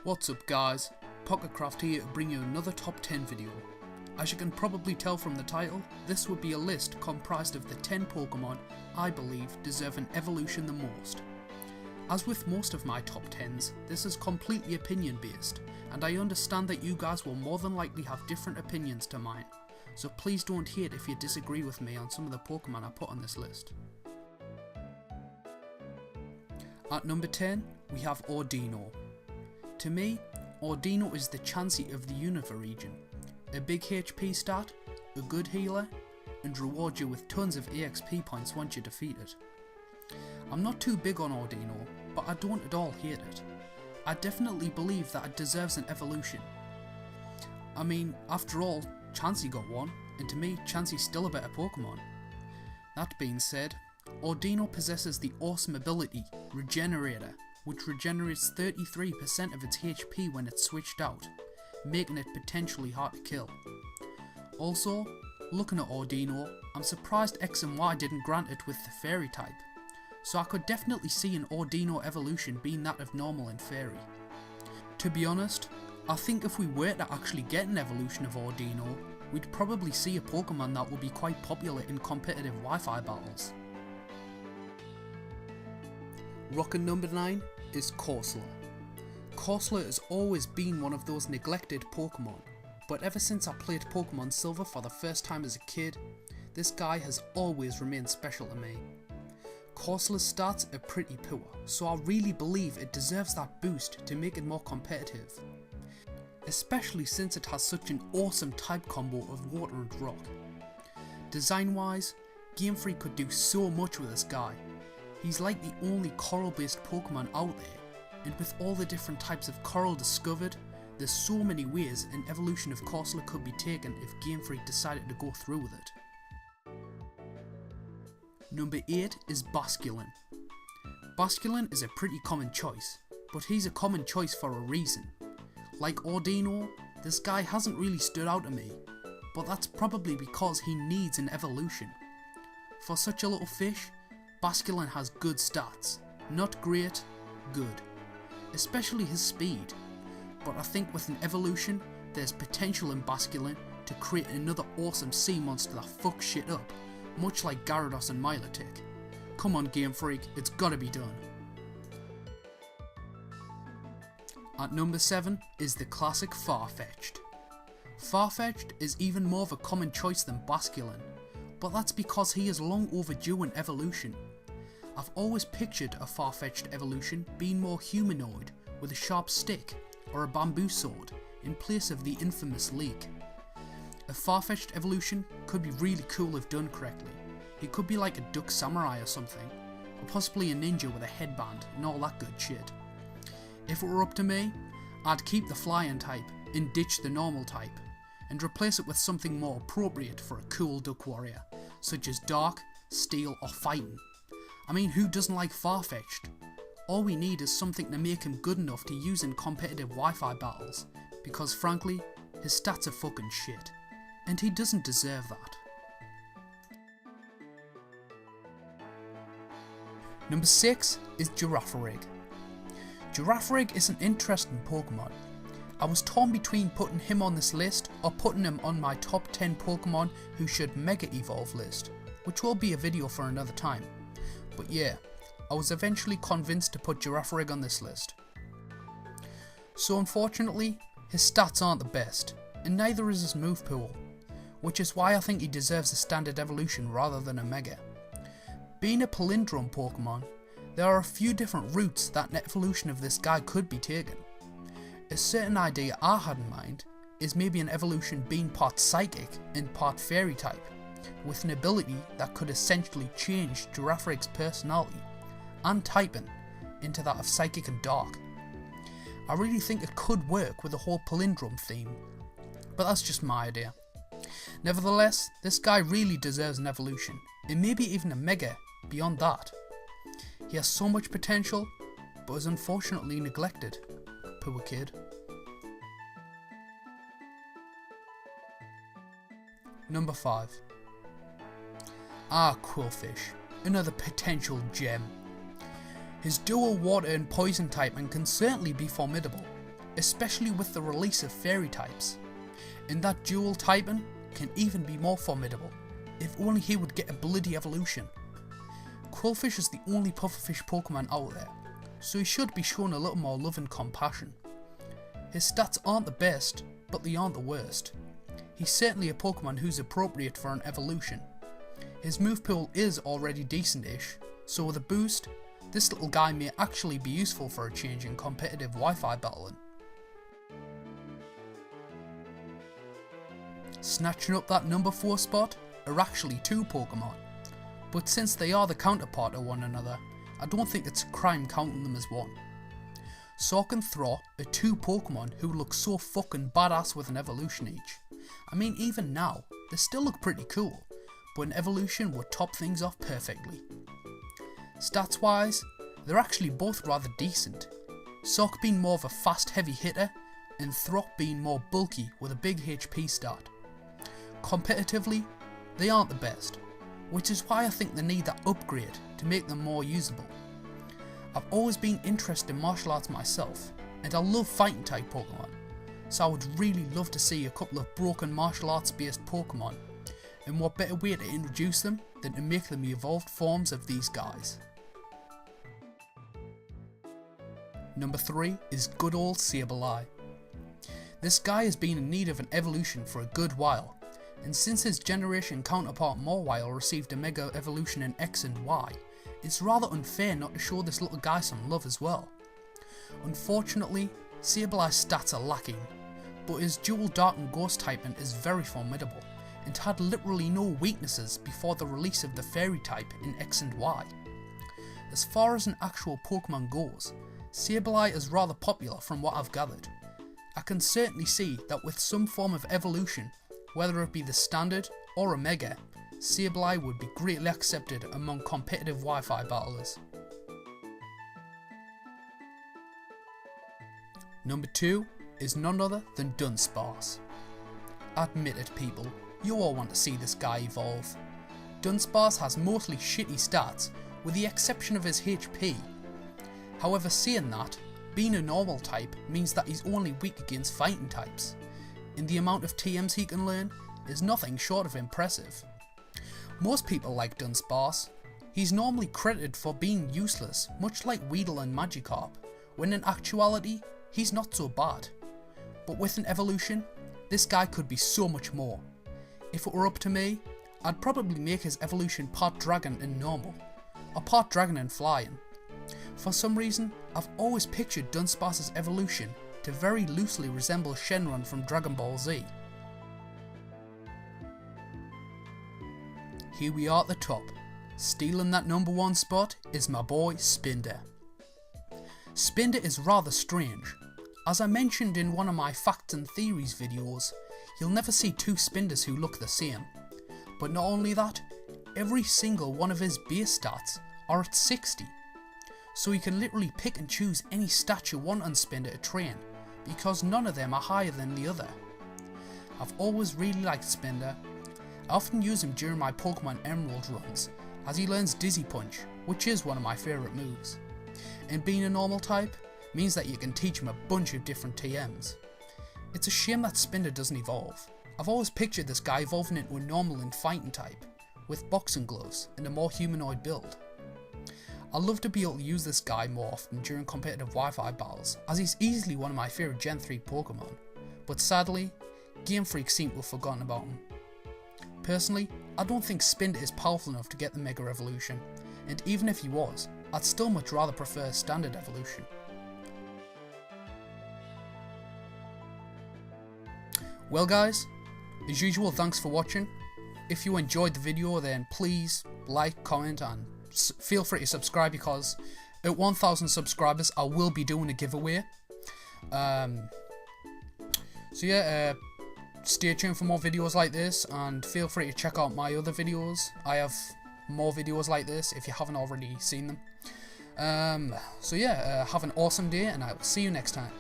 What's up guys, Pocketcraft here to bring you another top 10 video. As you can probably tell from the title, this would be a list comprised of the 10 Pokemon I believe deserve an evolution the most. As with most of my top 10s, this is completely opinion based, and I understand that you guys will more than likely have different opinions to mine, so please don't hate if you disagree with me on some of the Pokemon I put on this list. At number 10, we have Audino. To me, Ordinal is the Chansey of the Unova region. A big HP stat, a good healer, and rewards you with tons of EXP points once you defeat it. I'm not too big on Ordinal, but I don't at all hate it. I definitely believe that it deserves an evolution. I mean, after all, Chansey got one, and to me, Chansey's still a better Pokemon. That being said, Ordinal possesses the awesome ability, Regenerator, which regenerates 33% of its HP when it's switched out, making it potentially hard to kill. Also, looking at Audino, I'm surprised X and Y didn't grant it with the Fairy type, so I could definitely see an Audino evolution being that of normal and Fairy. To be honest, I think if we were to actually get an evolution of Audino, we'd probably see a Pokemon that would be quite popular in competitive Wi-Fi battles. Rockin' number 9 is Corsola. Corsola has always been one of those neglected Pokemon, but ever since I played Pokemon Silver for the first time as a kid, this guy has always remained special to me. Corsola's stats are pretty poor, so I really believe it deserves that boost to make it more competitive, especially since it has such an awesome type combo of Water and Rock. Design wise, Game Freak could do so much with this guy. He's like the only coral based Pokemon out there, and with all the different types of coral discovered, there's so many ways an evolution of Corsola could be taken if Game Freak decided to go through with it. Number 8 is Basculin. Basculin is a pretty common choice, but he's a common choice for a reason. Like Audino, this guy hasn't really stood out to me, but that's probably because he needs an evolution. For such a little fish, Basculin has good stats, not great, good, especially his speed, but I think with an evolution, there's potential in Basculin to create another awesome sea monster that fucks shit up, much like Gyarados and Milotic. Come on Game Freak, it's gotta be done. At number 7 is the classic Farfetch'd. Farfetch'd is even more of a common choice than Basculin, but that's because he is long overdue an evolution. I've always pictured a Farfetch'd evolution being more humanoid, with a sharp stick or a bamboo sword in place of the infamous leek. A Farfetch'd evolution could be really cool if done correctly. He could be like a duck samurai or something, or possibly a ninja with a headband and all that good shit. If it were up to me, I'd keep the flying type and ditch the normal type, and replace it with something more appropriate for a cool duck warrior, such as dark, steel or fighting. I mean, who doesn't like Farfetch'd? All we need is something to make him good enough to use in competitive Wi-Fi battles, because frankly, his stats are fucking shit, and he doesn't deserve that. Number 6 is Girafarig. Girafarig is an interesting Pokemon. I was torn between putting him on this list or putting him on my top 10 Pokemon who should Mega Evolve list, which will be a video for another time. But yeah, I was eventually convinced to put Girafarig on this list. So unfortunately, his stats aren't the best, and neither is his move pool, which is why I think he deserves a standard evolution rather than a Mega. Being a palindrome Pokemon, there are a few different routes that an evolution of this guy could be taken. A certain idea I had in mind is maybe an evolution being part Psychic and part Fairy type, with an ability that could essentially change Girafarig's personality and typing into that of Psychic and Dark. I really think it could work with the whole palindrome theme, but that's just my idea. Nevertheless, this guy really deserves an evolution, and maybe even a Mega beyond that. He has so much potential, but is unfortunately neglected. Poor kid. Number 5. Qwilfish, another potential gem. His dual water and poison typing can certainly be formidable, especially with the release of fairy types. And that dual typing can even be more formidable, if only he would get a bloody evolution. Qwilfish is the only pufferfish Pokemon out there, so he should be shown a little more love and compassion. His stats aren't the best, but they aren't the worst. He's certainly a Pokemon who's appropriate for an evolution. His move pool is already decent-ish, so with a boost, this little guy may actually be useful for a change in competitive Wi-Fi battling. Snatching up that number 4 spot are actually 2 Pokemon, but since they are the counterpart of one another, I don't think it's a crime counting them as one. Sawk and Throh are 2 Pokemon who look so fucking badass with an evolution each. I mean, even now, they still look pretty cool, but an evolution would top things off perfectly. Stats wise, they're actually both rather decent, Sawk being more of a fast heavy hitter, and Throh being more bulky with a big HP stat. Competitively, they aren't the best, which is why I think they need that upgrade to make them more usable. I've always been interested in martial arts myself, and I love fighting type Pokemon, so I would really love to see a couple of broken martial arts based Pokemon, and what better way to introduce them than to make them the evolved forms of these guys. Number 3 is good old Sableye. This guy has been in need of an evolution for a good while, and since his generation counterpart Mawile received a Mega Evolution in X and Y, it's rather unfair not to show this little guy some love as well. Unfortunately, Sableye's stats are lacking, but his dual Dark and Ghost typing is very formidable, and had literally no weaknesses before the release of the Fairy type in X and Y. As far as an actual Pokemon goes, Sableye is rather popular from what I've gathered. I can certainly see that with some form of evolution, whether it be the standard or a Mega, Sableye would be greatly accepted among competitive Wi-Fi battlers. Number 2 is none other than Dunsparce. Admit it, people, you all want to see this guy evolve. Dunsparce has mostly shitty stats, with the exception of his HP. However, saying that, being a normal type means that he's only weak against fighting types, and the amount of TMs he can learn is nothing short of impressive. Most people like Dunsparce. He's normally credited for being useless, much like Weedle and Magikarp, when in actuality, he's not so bad. But with an evolution, this guy could be so much more. If it were up to me, I'd probably make his evolution part dragon and normal, or part dragon and flying. For some reason, I've always pictured Dunsparce's evolution to very loosely resemble Shenron from Dragon Ball Z. Here we are at the top. Stealing that number 1 spot is my boy Spinda. Spinda is rather strange. As I mentioned in one of my Facts and Theories videos, you'll never see 2 Spindas who look the same. But not only that, every single one of his base stats are at 60. So you can literally pick and choose any stat you want on Spinda to train, because none of them are higher than the other. I've always really liked Spinda. I often use him during my Pokemon Emerald runs, as he learns Dizzy Punch, which is one of my favourite moves. And being a normal type means that you can teach him a bunch of different TMs. It's a shame that Spinda doesn't evolve. I've always pictured this guy evolving into a normal and fighting type, with boxing gloves and a more humanoid build. I'd love to be able to use this guy more often during competitive Wi-Fi battles, as he's easily one of my favourite Gen 3 Pokemon, but sadly, Game Freak seem to have forgotten about him. Personally, I don't think Spinda is powerful enough to get the Mega Evolution, and even if he was, I'd still much rather prefer Standard Evolution. Well guys, as usual, thanks for watching. If you enjoyed the video, then please like, comment and feel free to subscribe, because at 1,000 subscribers I will be doing a giveaway. So yeah, stay tuned for more videos like this, and feel free to check out my other videos. I have more videos like this if you haven't already seen them. So yeah, have an awesome day, and I will see you next time.